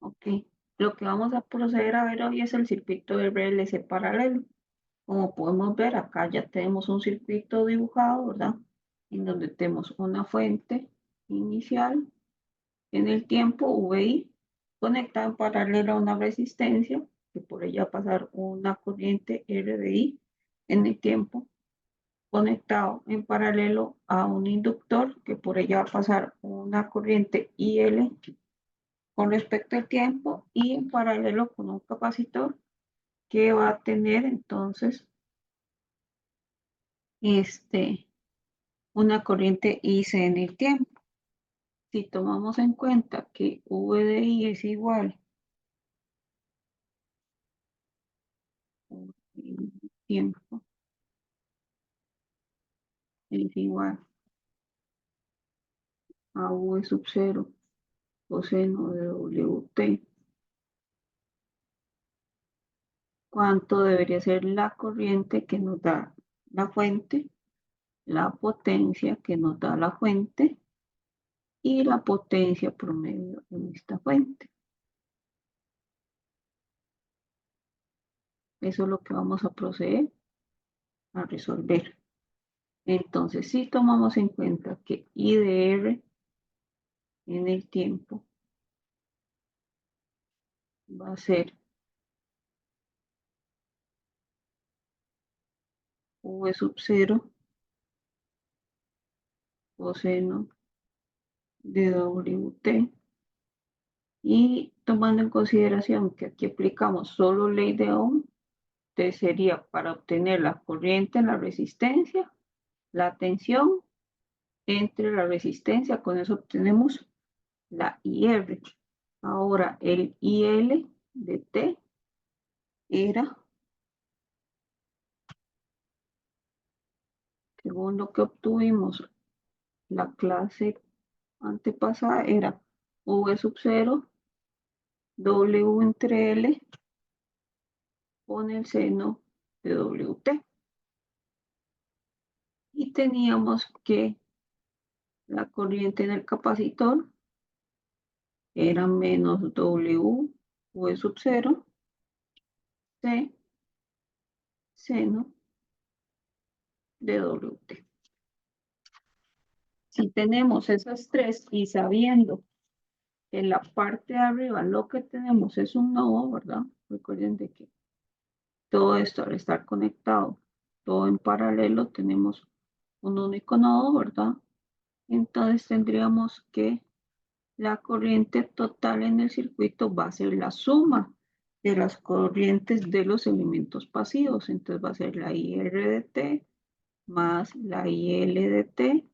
Ok, lo que vamos a proceder a ver hoy es el circuito de RLC paralelo. Como podemos ver, acá ya tenemos un circuito dibujado, ¿verdad? En donde tenemos una fuente inicial en el tiempo VI conectada en paralelo a una resistencia, que por ella va a pasar una corriente RDI en el tiempo, conectado en paralelo a un inductor, que por ella va a pasar una corriente IL con respecto al tiempo, y en paralelo con un capacitor que va a tener entonces una corriente IC en el tiempo. Si tomamos en cuenta que V de I es igual tiempo es igual a V sub 0 coseno de WT, ¿cuánto debería ser la corriente que nos da la fuente, la potencia que nos da la fuente y la potencia promedio en esta fuente? Eso es lo que vamos a proceder a resolver. Entonces, si tomamos en cuenta que I de R en el tiempo va a ser V sub 0 coseno de WT, y tomando en consideración que aquí aplicamos solo ley de Ohm, entonces sería para obtener la corriente en la resistencia, la tensión entre la resistencia, con eso obtenemos la IR. Ahora el IL de T era, según lo que obtuvimos la clase antepasada, era V sub 0 W entre L con el seno de WT. Y teníamos que la corriente en el capacitor era menos W, V sub 0, C, seno de WT. Si tenemos esas tres y sabiendo que en la parte de arriba lo que tenemos es un nodo, ¿verdad? Recuerden de que todo esto al estar conectado, todo en paralelo, tenemos un único nodo, ¿verdad? Entonces tendríamos que la corriente total en el circuito va a ser la suma de las corrientes de los elementos pasivos. Entonces va a ser la IR de T más la IL de T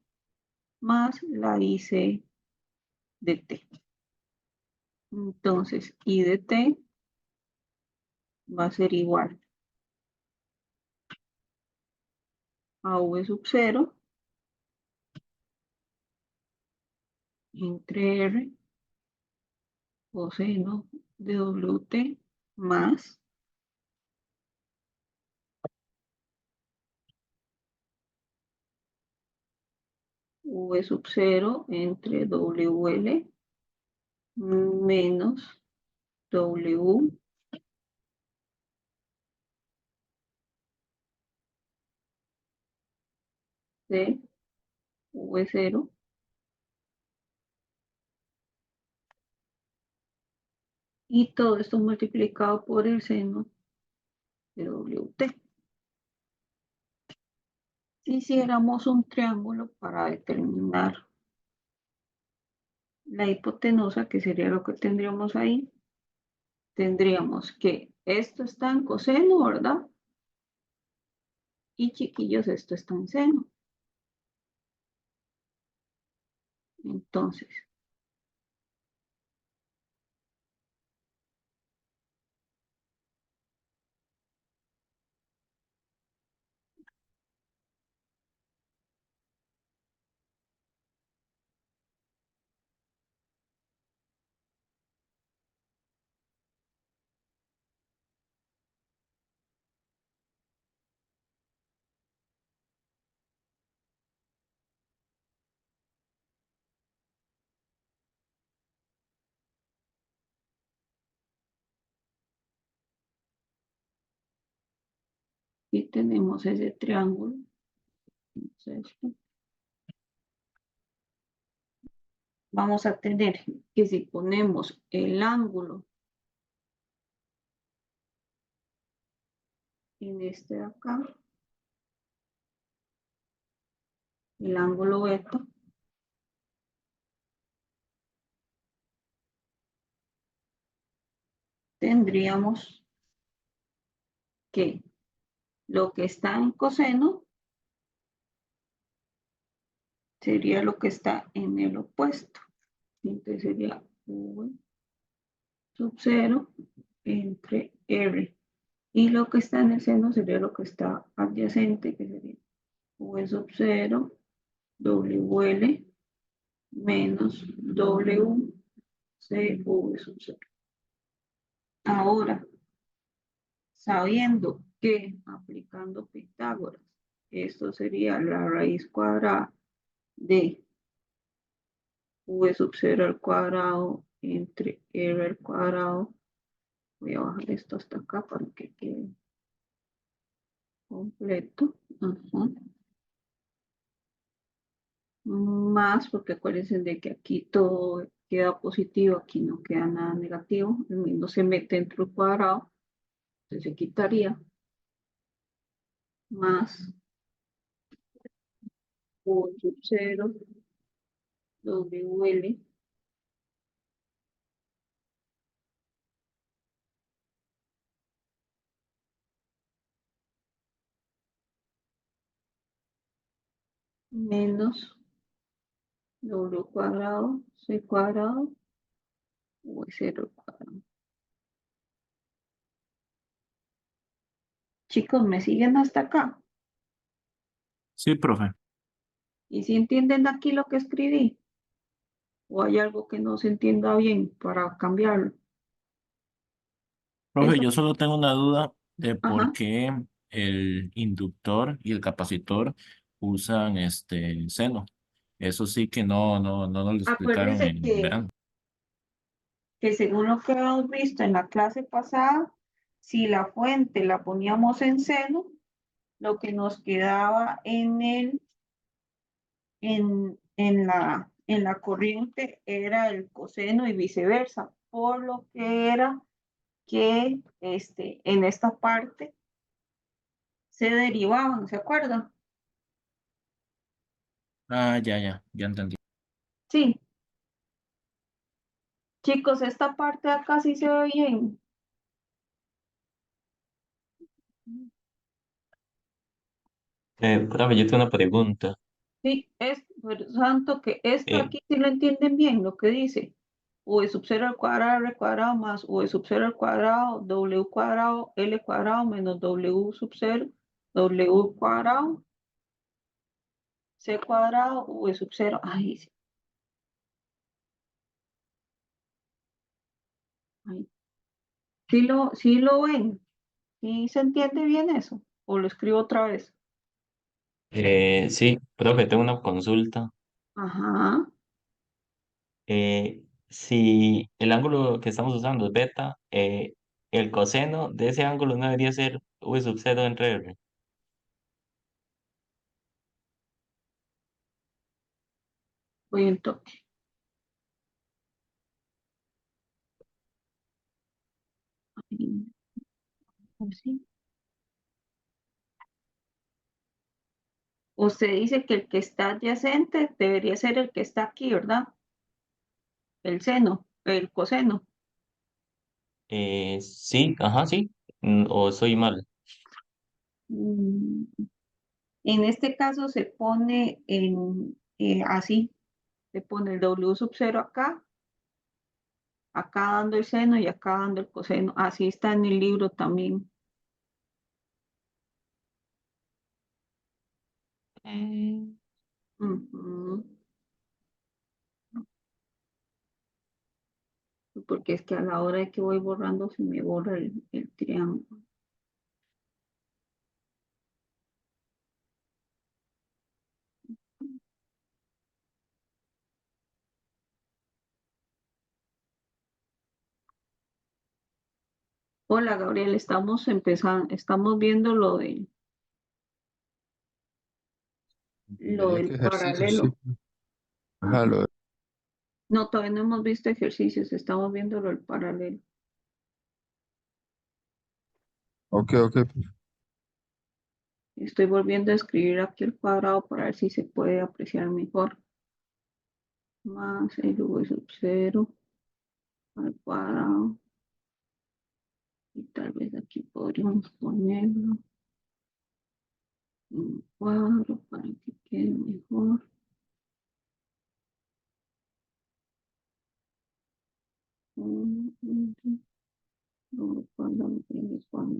más la IC de T. Entonces I de T va a ser igual a V sub 0 entre R coseno de WT más V sub 0 entre WL menos W de V0, y todo esto multiplicado por el seno de WT. Si hiciéramos un triángulo para determinar la hipotenusa, que sería lo que tendríamos ahí, tendríamos que esto está en coseno, ¿verdad? Y chiquillos, esto está en seno. Entonces, Y tenemos ese triángulo. Entonces, vamos a tener que si ponemos el ángulo en este de acá, el ángulo beta, tendríamos que lo que está en coseno sería lo que está en el opuesto. Entonces sería V sub 0 entre R. Y lo que está en el seno sería lo que está adyacente, que sería V sub 0 WL menos W C V sub 0. Ahora, sabiendo que aplicando Pitágoras, esto sería la raíz cuadrada de V sub 0 al cuadrado entre R al cuadrado. Voy a bajar esto hasta acá para que quede completo. Ajá. Más, porque acuérdense de que aquí todo queda positivo, aquí no queda nada negativo, el mismo se mete dentro del cuadrado, entonces se quitaría más por sub 0 WL menos W cuadrado, C cuadrado, V0 cuadrado. Chicos, ¿me siguen hasta acá? Sí, profe. ¿Y si entienden aquí lo que escribí? ¿O hay algo que no se entienda bien para cambiarlo? Profe, Eso, yo solo tengo una duda de por ajá. qué el inductor y el capacitor usan este seno. Eso sí que no nos lo explicaron Acuérdense en verano. que según lo que hemos visto en la clase pasada, si la fuente la poníamos en seno, lo que nos quedaba en la corriente era el coseno y viceversa, por lo que era que en esta parte se derivaban, ¿se acuerdan? Ah, ya entendí. Sí, chicos, esta parte de acá sí se ve bien. Profe, yo tengo una pregunta. Sí, es, pero santo que esto Eh, aquí sí lo entienden bien, lo que dice. V sub 0 al cuadrado, R cuadrado más V sub 0 al cuadrado, W cuadrado, L cuadrado menos W sub 0, W cuadrado, C cuadrado, V sub 0. Ahí sí. Ahí. Sí lo ven, sí se entiende bien eso. O lo escribo otra vez. sí, profe, tengo una consulta. Ajá. Si el ángulo que estamos usando es beta, el coseno de ese ángulo no debería ser V sub 0 entre R. Voy en toque. Ahí, así. Usted dice que el que está adyacente debería ser el que está aquí, ¿verdad? El seno, el coseno. Sí, ajá, sí. O soy mal. Mm, En este caso se pone así, se pone el W sub 0 acá, acá dando el seno y acá dando el coseno. Así está en el libro también. Mm, Ujú. Porque es que a la hora de que voy borrando se me borra el triángulo. Hola Gabriel, estamos empezando, estamos viendo lo de lo Diría del que ejercicio, sí. paralelo. Ajá, Ajá. No, todavía no hemos visto ejercicios, estamos viendo lo del paralelo. ok, ok. Estoy volviendo a escribir aquí el cuadrado para ver si se puede apreciar mejor. Más el v sub 0 al cuadrado. Y tal vez aquí podríamos ponerlo en un cuadro para que quede mejor. Luego cuando el cuadrado.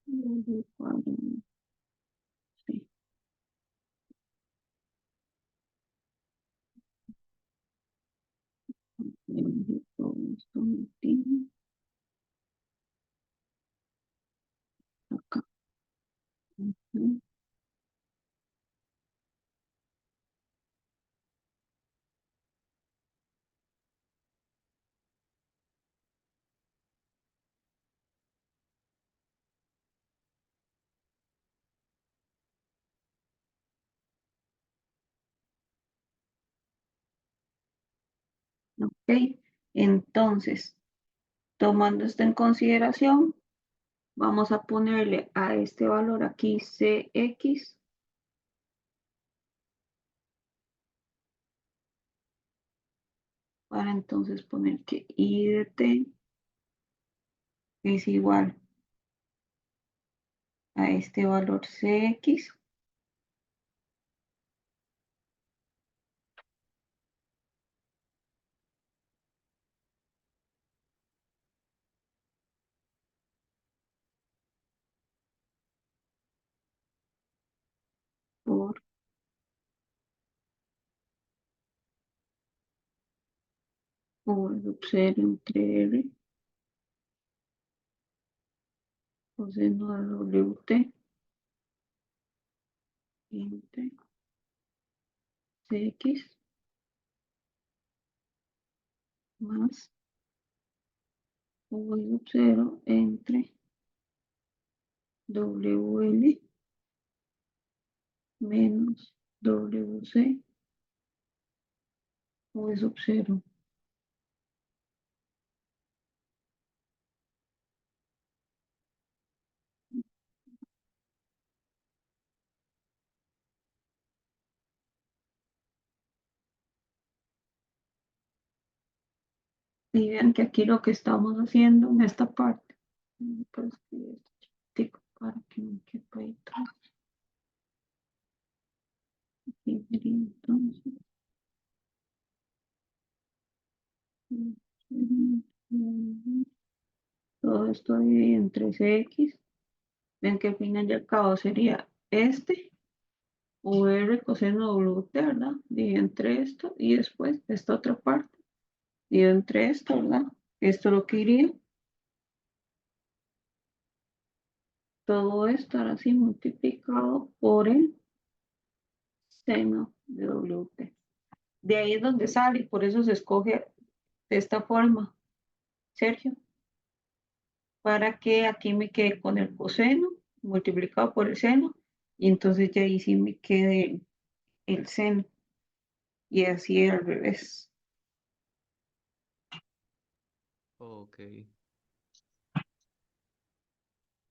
El cuadrado. Sí. Todo esto metido acá. Ujú. Ok, entonces, tomando esto en consideración, vamos a ponerle a este valor aquí Cx para entonces poner que I de t es igual a este valor Cx por V sub 0 entre R coseno de Wt entre Cx más V sub 0 entre Wl menos Wc V sub 0. Y vean que aquí lo que estamos haciendo en esta parte, pues, chiquitico para que no quepa ahí atrás. Aquí sería entonces, todo esto dividido entre Cx. Ven que al final y al cabo sería este, o R coseno W, ¿verdad? Dividido entre esto y después esta otra parte, dividido entre esto, ¿verdad? Esto lo que iría. Todo esto ahora sí multiplicado por el seno de Wt. De ahí es donde sale, y por eso se escoge de esta forma, Sergio, para que aquí me quede con el coseno multiplicado por el seno, y entonces ya ahí sí me quede el seno, y así al revés. Ok.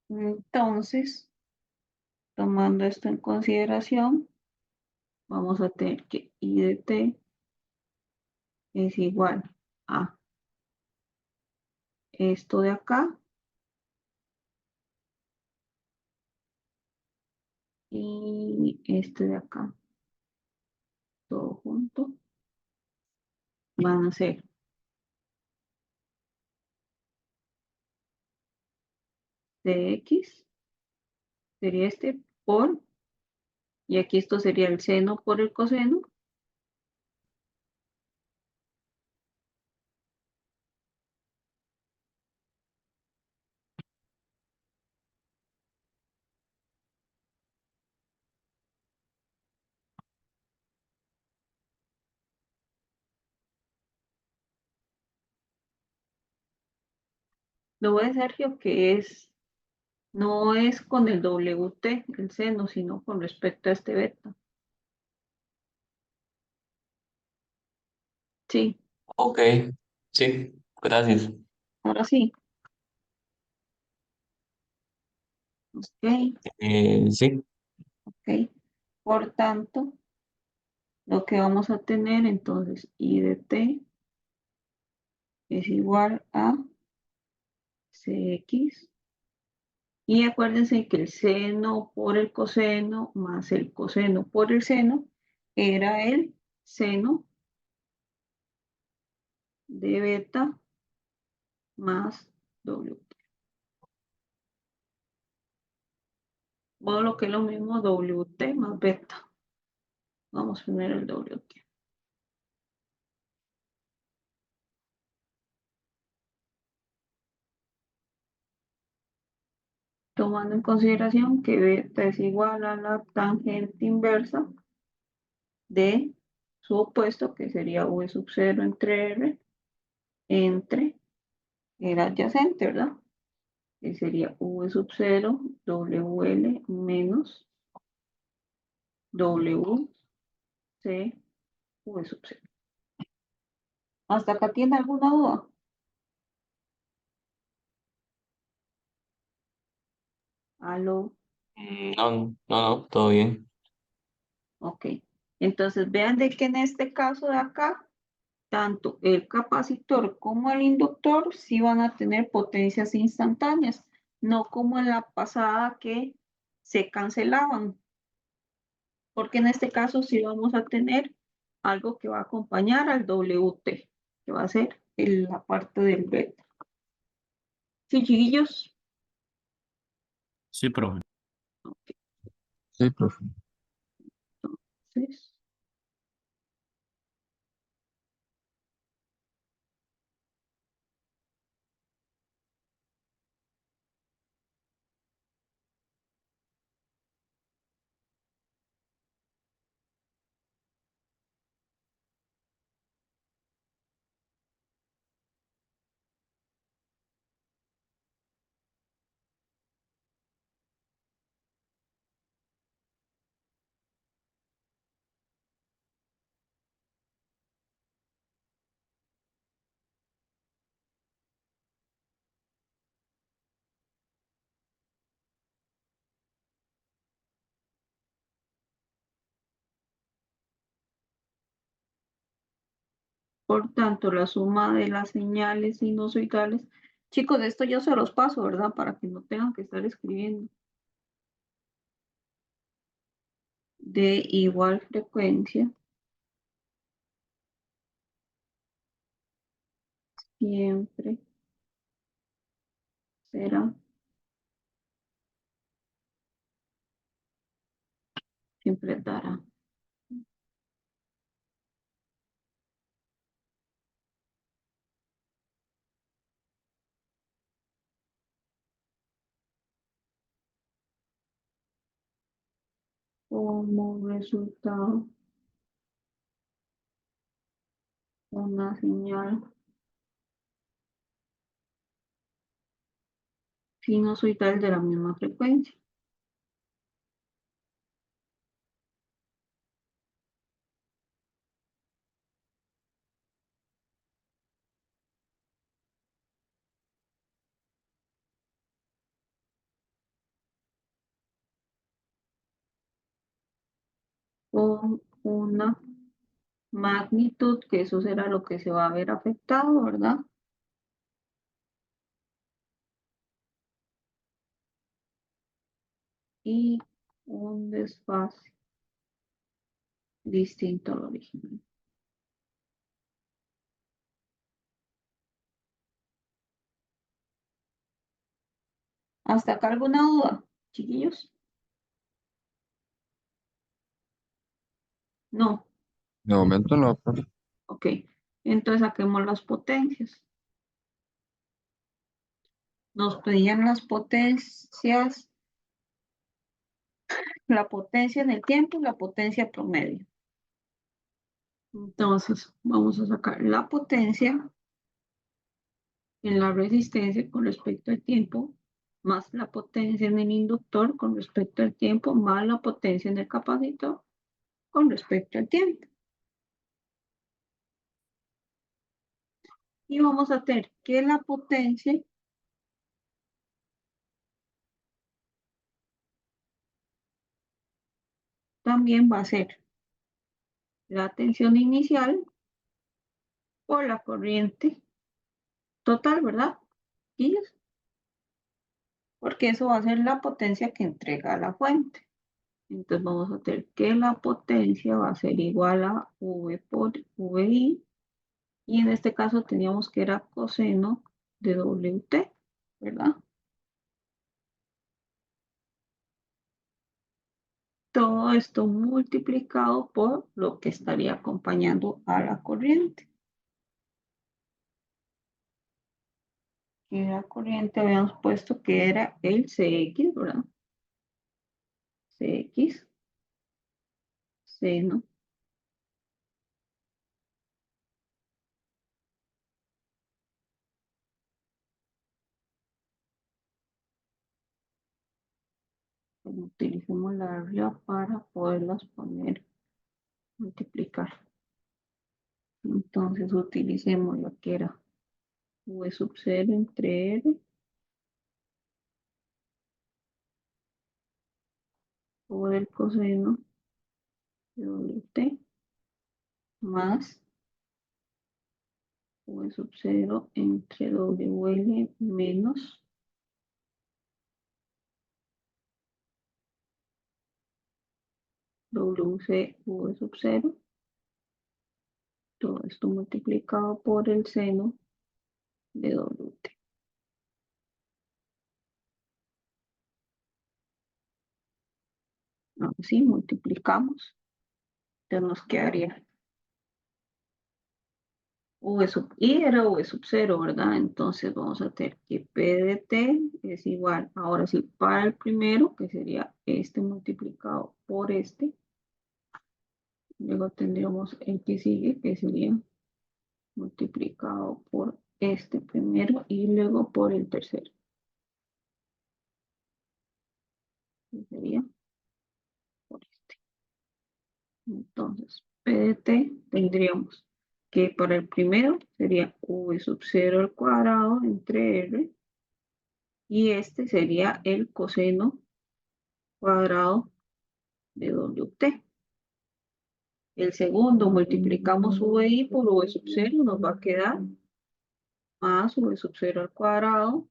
Entonces, tomando esto en consideración, vamos a tener que I de t es igual a esto de acá y este de acá, todo junto, van a ser dx, sería este por, y aquí esto sería el seno por el coseno, lo voy a Sergio que es No es con el WT, el seno, sino con respecto a este beta. Sí, Ok, sí, gracias. ahora sí. Ok, Sí, ok. Por tanto, lo que vamos a tener entonces, I de t es igual a Cx. Y acuérdense que el seno por el coseno más el coseno por el seno era el seno de beta más W. O lo que es lo mismo WT más beta. Vamos a poner el WT. Tomando en consideración que beta es igual a la tangente inversa de su opuesto, que sería V sub 0 entre R, entre el adyacente, ¿verdad? Que sería V sub 0 WL menos WC V sub 0. ¿Hasta acá tiene alguna duda? Aló, no, no, no, todo bien. ok. Entonces vean de que en este caso de acá, tanto el capacitor como el inductor sí van a tener potencias instantáneas, no como en la pasada que se cancelaban, porque en este caso sí vamos a tener algo que va a acompañar al WT, que va a ser la parte del beta. Sí, chiquillos. Sí, profe. Ok, Sí, profe. entonces, por tanto, la suma de las señales sinusoidales, chicos, esto yo se los paso, ¿verdad? Para que no tengan que estar escribiendo. De igual frecuencia, siempre será, siempre dará. Como resultado una señal sinusoidal de la misma frecuencia. Con una magnitud, que eso será lo que se va a ver afectado, ¿verdad? Y un desfase distinto al original. ¿Hasta acá alguna duda, chiquillos? No, De momento no, profe. ok. Entonces saquemos las potencias. Nos pedían las potencias, la potencia en el tiempo y la potencia promedio. Entonces, vamos a sacar la potencia en la resistencia con respecto al tiempo más la potencia en el inductor con respecto al tiempo, más la potencia en el capacitor con respecto al tiempo. Y vamos a tener que la potencia también va a ser la tensión inicial por la corriente total, ¿verdad? Y porque eso va a ser la potencia que entrega la fuente. Entonces vamos a tener que la potencia va a ser igual a V por VI. Y en este caso teníamos que era coseno de WT, ¿verdad? Todo esto multiplicado por lo que estaría acompañando a la corriente. Y la corriente habíamos puesto que era el CX, ¿verdad? CX, seno utilicemos la regla para poderlas poner, multiplicar. Entonces utilicemos lo que era V sub 0 entre R por el coseno de WT más V sub 0 entre WL menos WC V sub 0. Todo esto multiplicado por el seno de WT. Así multiplicamos. Entonces nos quedaría V sub I era V sub 0, ¿verdad? Entonces vamos a tener que P de T es igual, ahora sí, para el primero, que sería este multiplicado por este. Luego tendríamos el que sigue, que sería multiplicado por este primero y luego por el tercero. Que sería por este. Entonces, P de T tendríamos que para el primero sería V sub 0 al cuadrado entre R y este sería el coseno cuadrado de WT. El segundo multiplicamos VI por V sub 0, nos va a quedar más V sub 0 al cuadrado.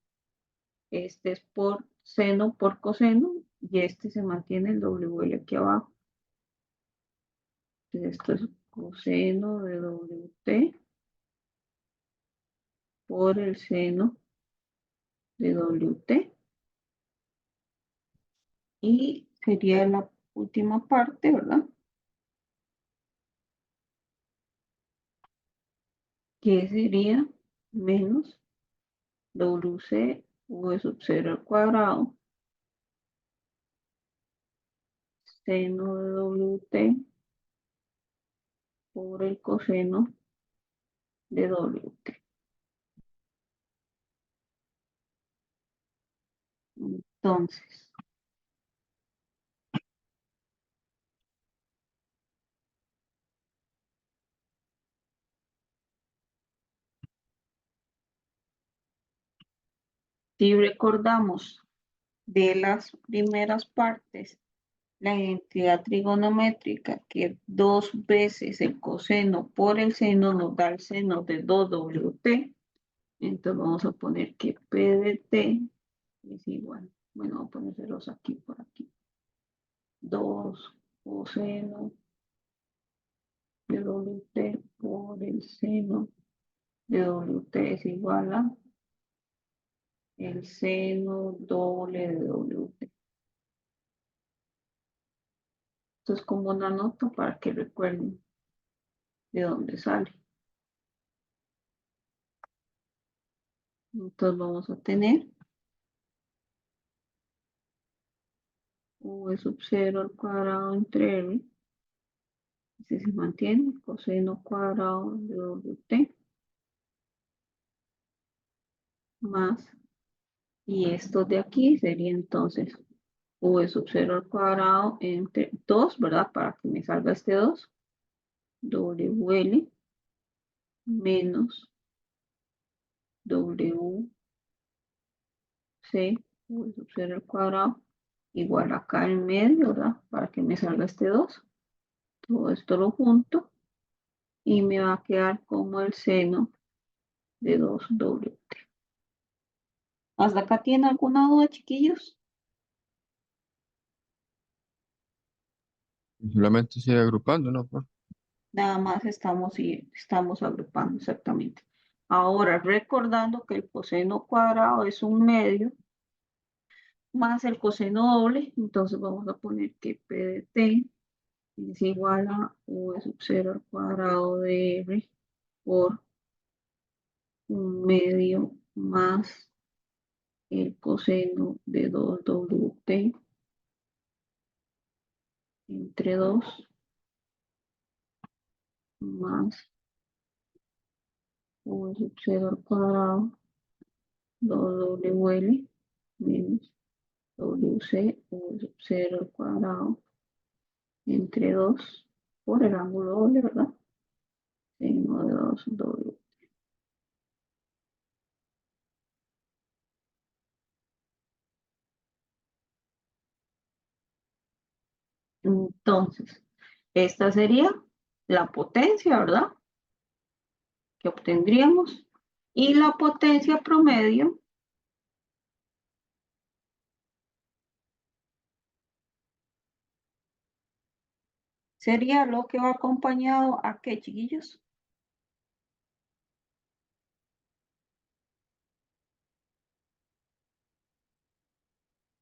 Este es por seno por coseno y este se mantiene el WL aquí abajo. Entonces esto es coseno de WT por el seno de WT. Y sería la última parte, ¿verdad? Que sería menos WC V sub 0 al cuadrado seno de WT por el coseno de WT. Entonces, si recordamos de las primeras partes la identidad trigonométrica, que 2 veces el coseno por el seno nos da el seno de 2WT, entonces vamos a poner que P de T es igual, bueno, vamos a poner ceros aquí por aquí, 2 coseno de WT por el seno de WT es igual a el seno doble de WT. Esto es como una nota para que recuerden de dónde sale. Entonces vamos a tener V sub 0 al cuadrado entre R. Si se mantiene, coseno cuadrado de WT más Y esto de aquí sería entonces v sub 0 al cuadrado entre 2, ¿verdad? Para que me salga este 2. WL menos WC v sub 0 al cuadrado igual acá en medio, ¿verdad? Para que me salga este 2. Todo esto lo junto y me va a quedar como el seno de 2W. ¿Hasta acá tiene alguna duda, chiquillos? Solamente sigue agrupando, ¿no, profe? Nada más estamos agrupando exactamente. Ahora, recordando que el coseno cuadrado es un medio más el coseno doble, entonces vamos a poner que P de T es igual a V sub 0 al cuadrado de R por un medio más el coseno de 2WT entre 2 más V sub 0 al cuadrado 2WL menos WC V sub 0 al cuadrado entre 2 por el ángulo doble, ¿verdad? Seno de 2W. Entonces, esta sería la potencia, ¿verdad? Que obtendríamos. Y la potencia promedio sería lo que va acompañado a qué, chiquillos?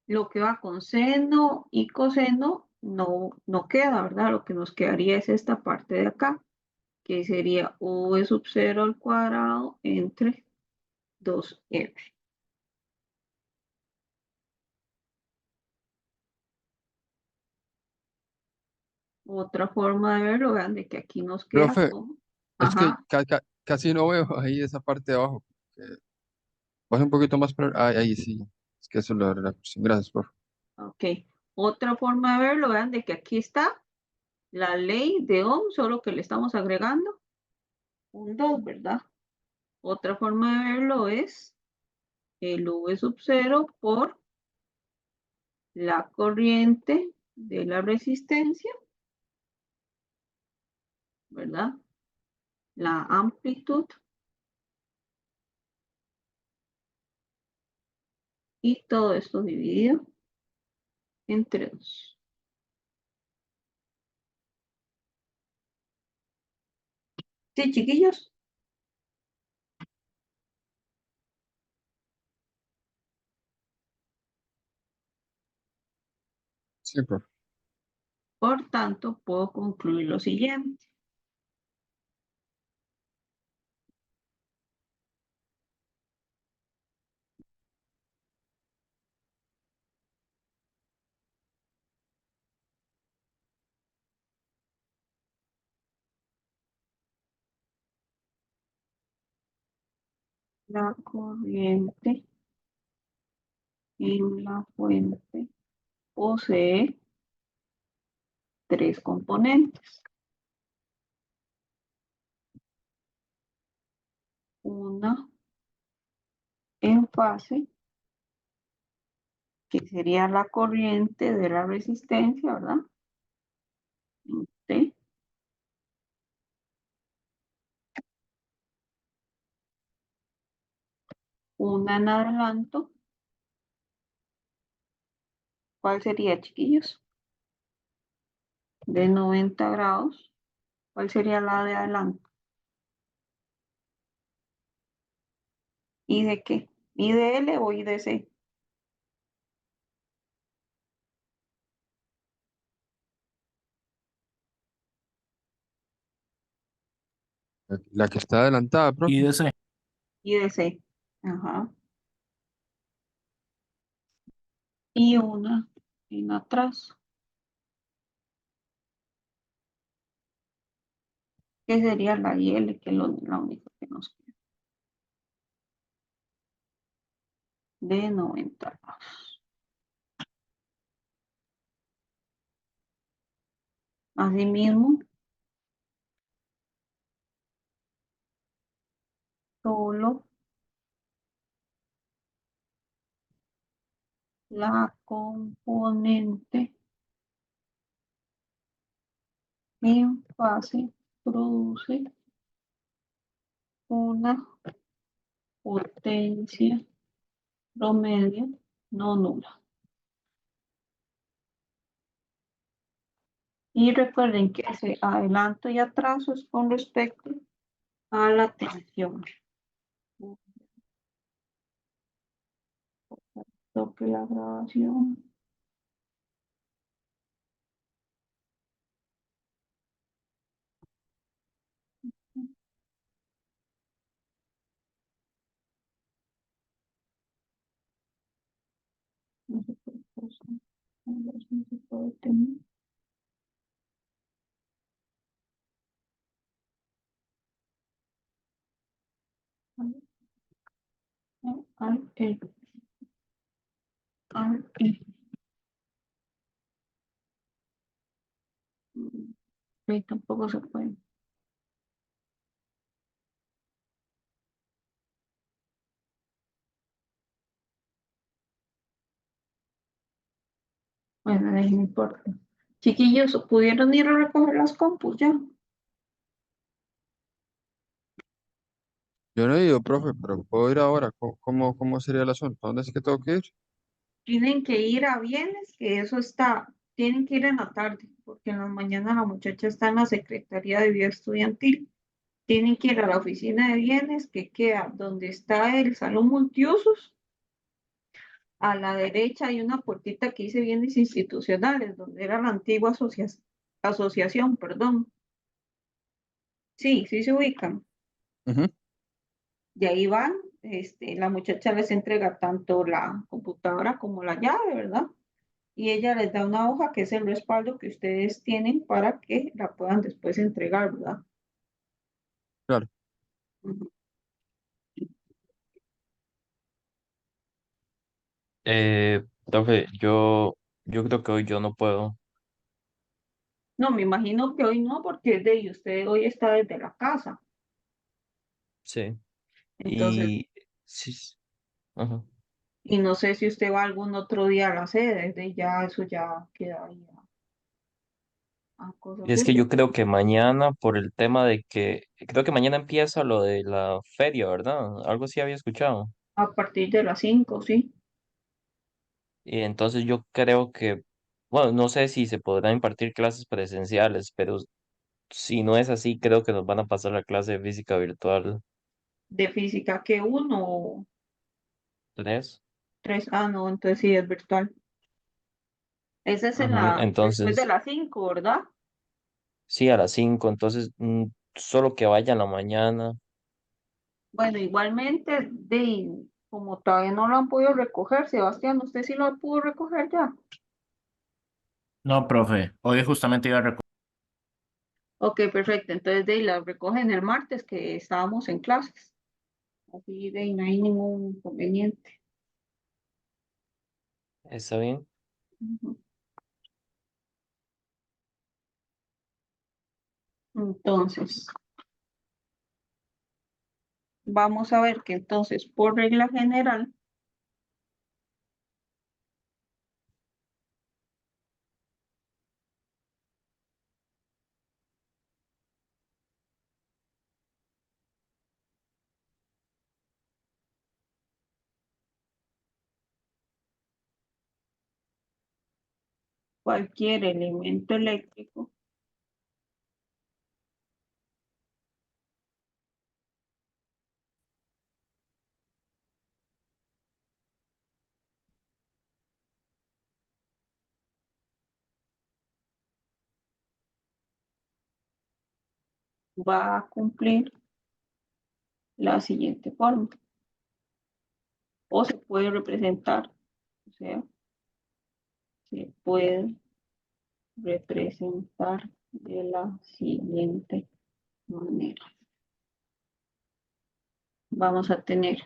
Lo que va con seno y coseno no queda, ¿verdad? Lo que nos quedaría es esta parte de acá, que sería v sub 0 al cuadrado entre 2r. Otra forma de verlo, vean, de que aquí nos queda Profe, como, es que ajá, casi no veo ahí esa parte de abajo. Pasa un poquito más por ahí sí. Es que eso es la cuestión. Gracias, profe. ok. Otra forma de verlo, vean, de que aquí está la ley de Ohm, solo que le estamos agregando un 2, ¿verdad? Otra forma de verlo es el V sub 0 por la corriente de la resistencia, ¿verdad? La amplitud y todo esto dividido entre 2. ¿Sí, chiquillos? Sí, profe. Por tanto, puedo concluir lo siguiente. La corriente en la fuente posee tres componentes. Una en fase, que sería la corriente de la resistencia, ¿verdad? T. Una en adelanto. ¿Cuál sería, chiquillos? De 90 grados. ¿Cuál sería la de adelanto? ¿Y de qué? ¿Y de L o I de C? La que está adelantada, profe. Y de ese, I de C. Ajá. Y una en atrás, que sería la IL, que es la única que nos queda. de 90 grados. Asimismo, solo la componente en fase produce una potencia promedio no nula. Y recuerden que ese adelanto y atraso es con respecto a la tensión. Toque la grabación. No sé qué cosa. A ver si se puede tener. Sí, tampoco se puede. Bueno, no importa. Chiquillos, ¿pudieron ir a recoger las compus ya? Yo no he ido, profe, pero puedo ir ahora. ¿Cómo sería el asunto? ¿A dónde es que tengo que ir? Tienen que ir a bienes, que eso está, tienen que ir en la tarde, porque en la mañana la muchacha está en la Secretaría de Vida Estudiantil. Tienen que ir a la oficina de bienes, que queda donde está el salón multiusos. A la derecha hay una puertita que dice bienes institucionales, donde era la antigua asociación, perdón. Sí, sí se ubican. Ujú. De ahí van, la muchacha les entrega tanto la computadora como la llave, ¿verdad? Y ella les da una hoja que es el respaldo que ustedes tienen para que la puedan después entregar, ¿verdad? Claro. Ujú. Profe, yo creo que hoy yo no puedo. No, me imagino que hoy no, porque es de ahí, usted hoy está desde la casa. Sí. Entonces, Y sí. Ajá. y no sé si usted va algún otro día a la sede, desde ya eso ya queda ahí a cosas Y es que suyas. yo creo que mañana, por el tema de que, creo que mañana empieza lo de la feria, ¿verdad? Algo así había escuchado. A partir de las 5, sí. Y entonces yo creo que, bueno, no sé si se podrán impartir clases presenciales, pero si no es así, creo que nos van a pasar la clase de física virtual De física que uno, 3. tres, no, entonces sí es virtual. Esa es en Ujú. después de Entonces, las 5, ¿verdad? sí, a las 5. Entonces, solo que vaya en la mañana. Bueno, igualmente, como todavía no lo han podido recoger, Sebastián, ¿usted sí lo pudo recoger ya? No, profe, hoy justamente iba a recoger. Ok, perfecto. Entonces, de ahí la recogen el martes que estábamos en clases. Así de ahí no hay ningún inconveniente. ¿Está bien? Ujú. Entonces, vamos a ver que entonces, por regla general, cualquier elemento eléctrico va a cumplir la siguiente forma, o se puede representar, o sea, se puede representar de la siguiente manera. Vamos a tener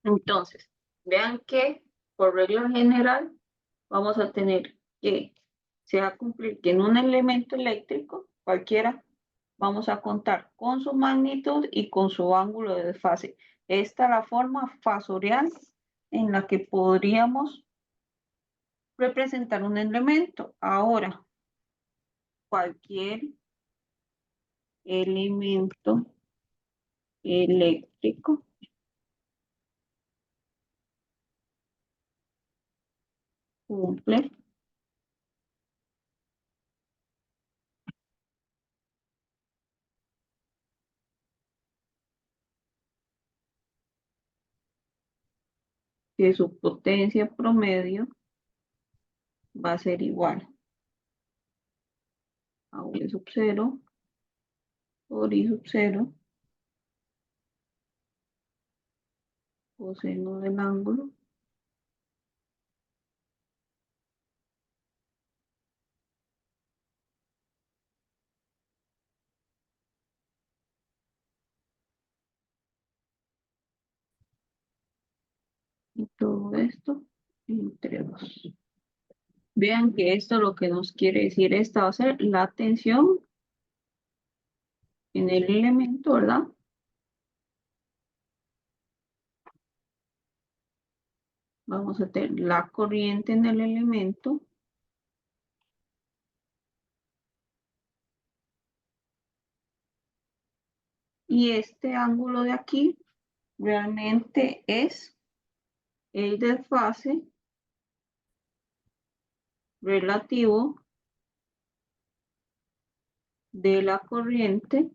Entonces, vean que por regla general vamos a tener que se va a cumplir que en un elemento eléctrico, cualquiera, vamos a contar con su magnitud y con su ángulo de desfase. Esta es la forma fasorial en la que podríamos representar un elemento. Ahora, cualquier elemento eléctrico cumple que su potencia promedio va a ser igual a V sub 0 por I sub 0 coseno del ángulo y todo esto entre 2. Vean que esto lo que nos quiere decir, esta va a ser la tensión en el elemento, ¿verdad? Vamos a tener la corriente en el elemento y este ángulo de aquí realmente es el desfase relativo de la corriente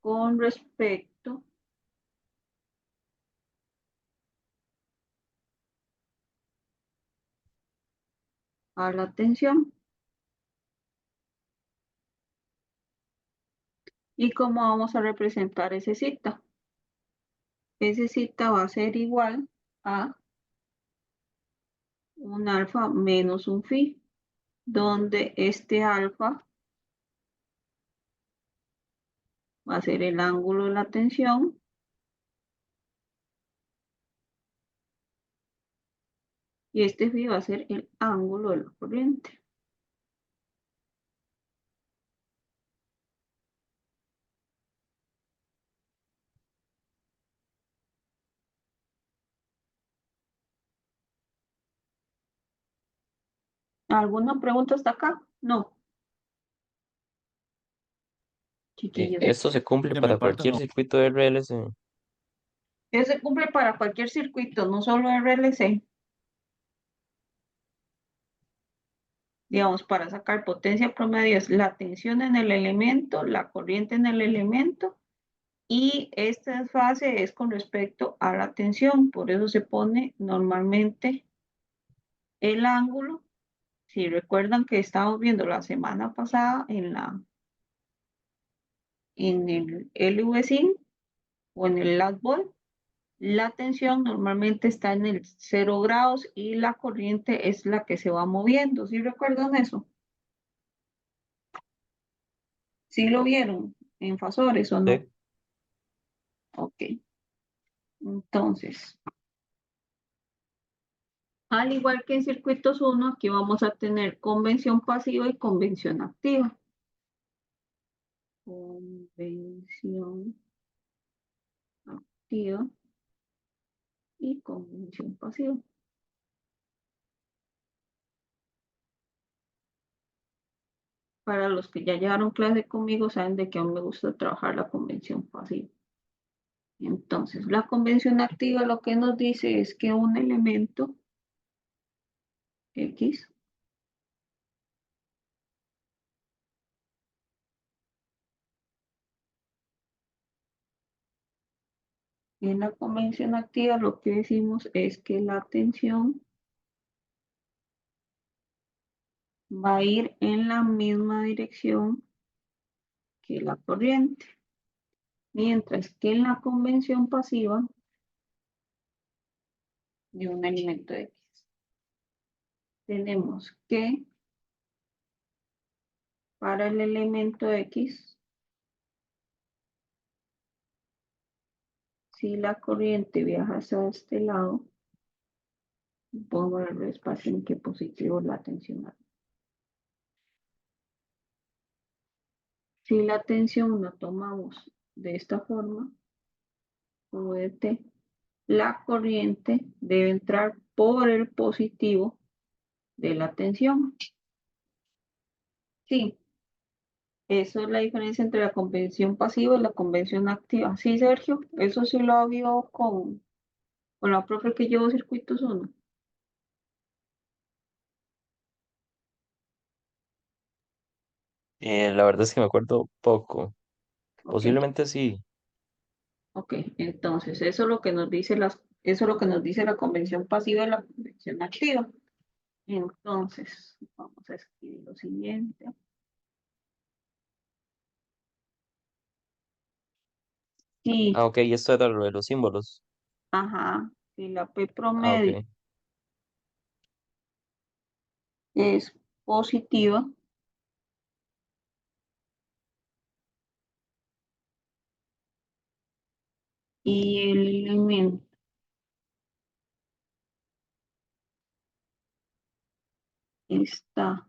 con respecto a la tensión. ¿Y cómo vamos a representar ese zeta? Ese zeta va a ser igual a un alfa menos un phi, donde este alfa va a ser el ángulo de la tensión y este phi va a ser el ángulo de la corriente. ¿Alguna pregunta hasta acá? No. Chiquillos. Esto se cumple De mi para parte cualquier no. circuito de RLC. Ese cumple para cualquier circuito, no solo RLC. Digamos, para sacar potencia promedio es la tensión en el elemento, la corriente en el elemento, y este desfase es con respecto a la tensión. Por eso se pone normalmente el ángulo. Si recuerdan que estábamos viendo la semana pasada en el LV-SIN o en el LATBOL, la tensión normalmente está en el 0 grados y la corriente es la que se va moviendo. ¿Sí recuerdan eso? ¿Sí lo vieron en fasores o no? Sí. Ok. Entonces, al igual que en circuitos 1, aquí vamos a tener convención pasiva y convención activa. Convención activa y convención pasiva. Para los que ya llevaron clase conmigo, saben de que a mí me gusta trabajar la convención pasiva. Entonces, la convención activa lo que nos dice es que un elemento X en la convención activa lo que decimos es que la tensión va a ir en la misma dirección que la corriente. Mientras que en la convención pasiva de un elemento X tenemos que para el elemento X Si la corriente viaja hacia este lado, pongo el espacio en que positivo la tensión. Si la tensión la tomamos de esta forma, VT, la corriente debe entrar por el positivo de la tensión. Sí, eso es la diferencia entre la convención pasiva y la convención activa. Sí, Sergio, eso sí lo vio con la profe que llevó circuitos 1. La verdad es que me acuerdo poco. Ok, Posiblemente sí. ok. Entonces, eso es lo que nos dice eso es lo que nos dice la convención pasiva y la convención activa. Entonces, vamos a escribir lo siguiente. Sí, Ah, ok, esto era lo de los símbolos. ajá, si la P Ah, promedio ok. es positiva, y el elemento está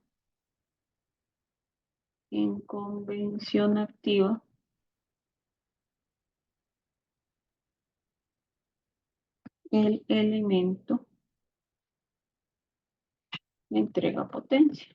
en convención activa, el elemento entrega potencia.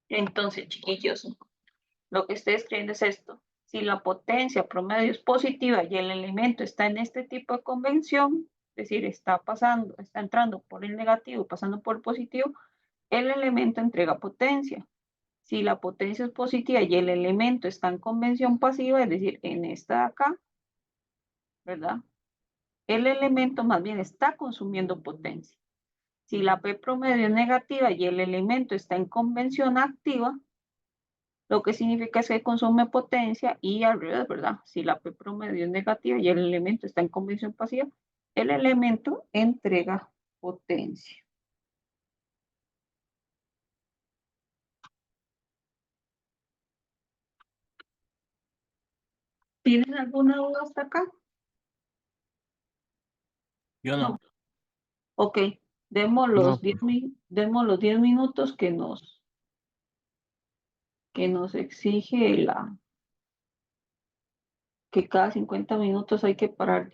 Entonces, chiquillos, lo que estoy escribiendo es esto. Si la potencia promedio es positiva y el elemento está en este tipo de convención, es decir, está entrando por el negativo, pasando por el positivo, el elemento entrega potencia. Si la potencia es positiva y el elemento está en convención pasiva, es decir, en esta de acá, ¿verdad? El elemento más bien está consumiendo potencia. Si la P promedio es negativa y el elemento está en convención activa, lo que significa es que consume potencia y al revés, ¿verdad? Si la P promedio es negativa y el elemento está en convención pasiva, el elemento entrega potencia. ¿Tienen alguna duda hasta acá? Yo No. no. Ok, demos No, los 10 minutos que nos exige que cada 50 minutos hay que parar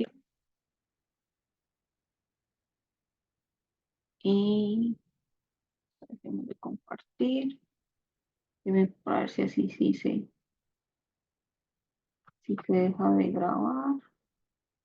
y dejemos de compartir. Deben ver si así sí se deja de grabar.